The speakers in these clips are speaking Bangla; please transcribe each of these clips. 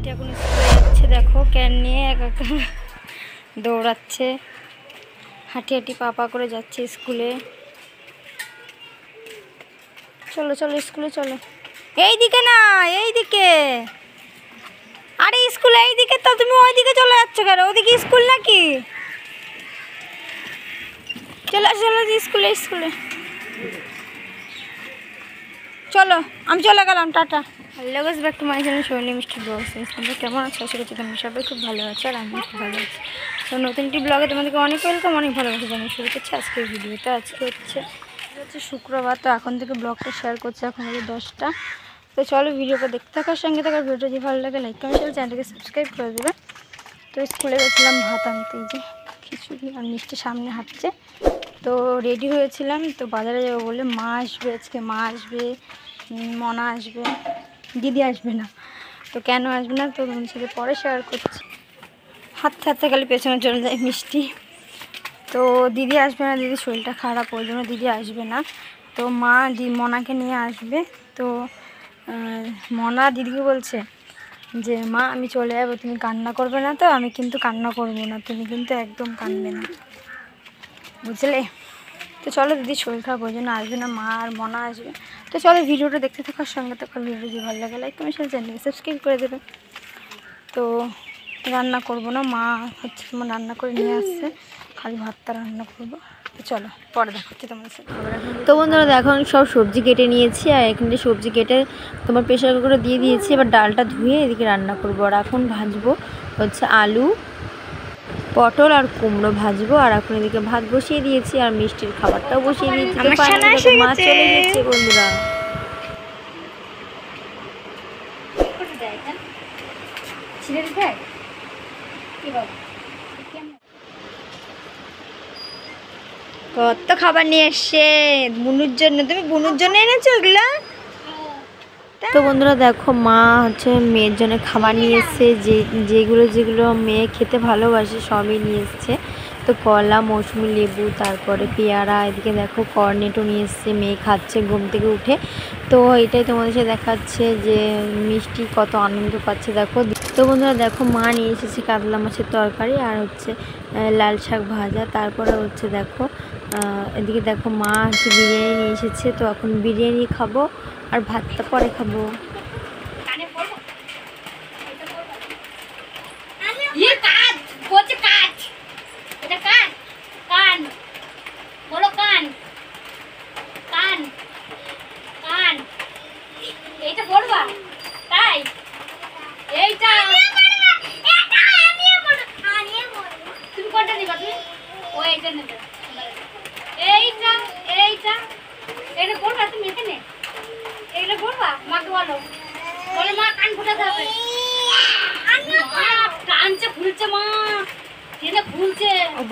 মিষ্টি এখন স্কুলে যাচ্ছে, দেখো ক্যান নিয়ে একা একা দৌড়াচ্ছে, হাঁটি হাঁটি পা করে যাচ্ছে স্কুলে। চলো চলো স্কুলে চলো। এইদিকে না, এইদিকে। আরে স্কুল এইদিকে, তো তুমি ওইদিকে চলে যাচ্ছ কেন? ওইদিকে স্কুল নাকি? চলো চলো স্কুলে স্কুলে চলো, আমি চলে গেলাম, tata. Hello guys, back to my channel Soni Mishti vlogs. তোমরা কেমন আছো? আশা করছি তোমরা সবাই খুব ভালো আছো, আর আমি খুব ভালো আছি। তো নতুন একটি ব্লগে তোমাদেরকে অনেক ওয়েলকাম, অনেক ভালোবাসা জানিয়ে শুরু করছি আজকের ভিডিওটা। আজকে হচ্ছে শুক্রবার, তো এখন থেকে ব্লগটা শেয়ার করছি, এখন হচ্ছে 10টা। তো চলো ভিডিওটা দেখতে থাকার সঙ্গে থাকার, ভিডিওটা যদি ভালো লাগে লাইক কমেন্ট শেয়ার, চ্যানেলটাকে সাবস্ক্রাইব করে দেবে। তো স্কুলে গেছিলাম ভাত আনতে, এই যে খিচুড়ি আর মিষ্টি সামনে হাঁটছে। তো রেডি হয়েছিলাম, তো বাজারে যাবো বলে। মা আসবে আজকে, মা আসবে, মনা আসবে, দিদি আসবে না। তো কেন আসবে না তো তোমাদের সাথে পরে শেয়ার করছি। হাঁটতে হাঁটতে গেলে পেছনে চলে যায় মিষ্টি। তো দিদি আসবে না, দিদির শরীরটা খারাপ, ওই জন্য দিদি আসবে না। তো মা মনাকে নিয়ে আসবে। তো মনা দিদিকে বলছে যে মা আমি চলে যাবো, তুমি কান্না করবে না তো? আমি কিন্তু কান্না করবো না, তুমি কিন্তু একদম কাঁদবে না, বুঝলে? তো চলো, দিদির শরীর খারাপ, ওই জন্য আসবে না, মা আর মনা আসবে। তো চলো ভিডিওটা দেখতে থাকার সঙ্গে থাকার, ভিডিও যদি ভালো লাগে লাইক কমেন্ট শেয়ার, চ্যানেলকে সাবস্ক্রাইব করে দেবে। তো রান্না করবো না, মা হচ্ছে তোমার রান্না করে নিয়ে আসছে, খালি ভাতটা রান্না করবো। তো চলো পরে দেখাচ্ছি তোমার সাথে। তো বন্ধুরা দেখো, সব সবজি কেটে নিয়েছি, আর এখানে সবজি কেটে তোমার প্রেশার কুকারে দিয়ে দিয়েছি। এবার ডালটা ধুয়ে এদিকে রান্না করবো, আর এখন ভাজবো হচ্ছে আলু, পটল আর কুমড়ো ভাজবো। আর এখন এদিকে ভাত বসিয়ে দিয়েছি, আর মিষ্টির খাবারটাও বসিয়ে দিয়েছি। মা চলে গেছে বন্ধুরা। কত খাবার নিয়ে এসছে বুনুর জন্য। তুমি বুনুর জন্য এনেছো এগুলো? তো বন্ধুরা দেখো, মা হচ্ছে মেয়ের জন্য খাবার নিয়ে এসছে, যেগুলো মেয়ে খেতে ভালোবাসে সবই নিয়ে এসছে। তো কলা, মৌসুমি লেবু, তারপরে পেয়ারা, এদিকে দেখো কর্নেটও নিয়ে এসছে, মেয়ে খাচ্ছে ঘুম থেকে উঠে। তো এটাই তোমাদের সাথে দেখাচ্ছে যে মিষ্টি কত আনন্দ পাচ্ছে দেখো। তো বন্ধুরা দেখো, মা নিয়ে এসেছে কাতলা মাছের তরকারি, আর হচ্ছে লাল শাক ভাজা। তারপরে হচ্ছে দেখো এদিকে দেখো মা হচ্ছে বিরিয়ানি নিয়ে এসেছে। তো এখন বিরিয়ানি খাবো, আর ভাতটা পরে খাবো।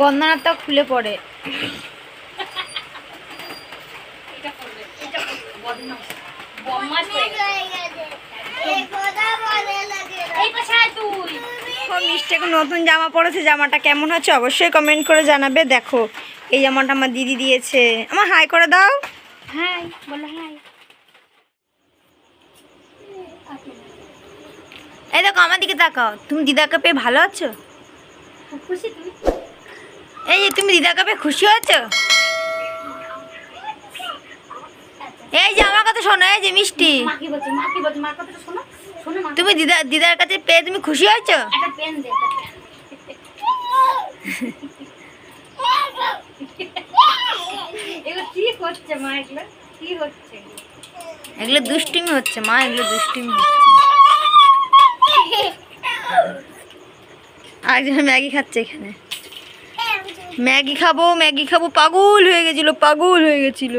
গন্ধনাটা খুলে পড়ে। মিষ্টি নতুন জামা পড়েছে, জামাটা কেমন হচ্ছে অবশ্যই কমেন্ট করে জানাবে। দেখো এই জামাটা আমার দিদি দিয়েছে। আমার হাই করে দাও। হাই বলো, হাই। এই দেখো আমার দিকে তাকাও, তুমি দিদাকে পেয়ে ভালো আছো? খুশি তুমি? এই যে তুমি দিদাকে পেয়ে খুশি হয়েছো? এই যে আমার কথা শোনো, এই যে মিষ্টি, তুমি দিদার কাছে পেয়ে তুমি খুশি হয়েছো? এগুলো দুষ্টুমি হচ্ছে মা, এগুলো দুষ্টুমি হচ্ছে। আরেকজন ম্যাগি খাচ্ছে এখানে। ম্যাগি খাবো ম্যাগি খাবো, পাগল হয়ে গেছিল, পাগল হয়ে গেছিল।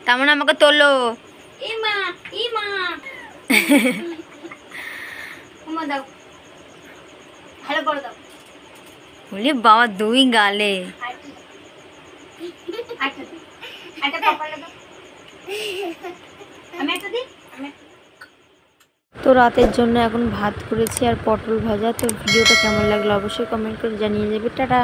তার মানে আমাকে তোলো। বলি বাবা দুই গালে। তো রাতের জন্য এখন ভাত করেছি আর পটল ভাজা। তো ভিডিওটা কেমন লাগলো অবশ্যই কমেন্ট করে জানিয়ে যাবে। টাটা।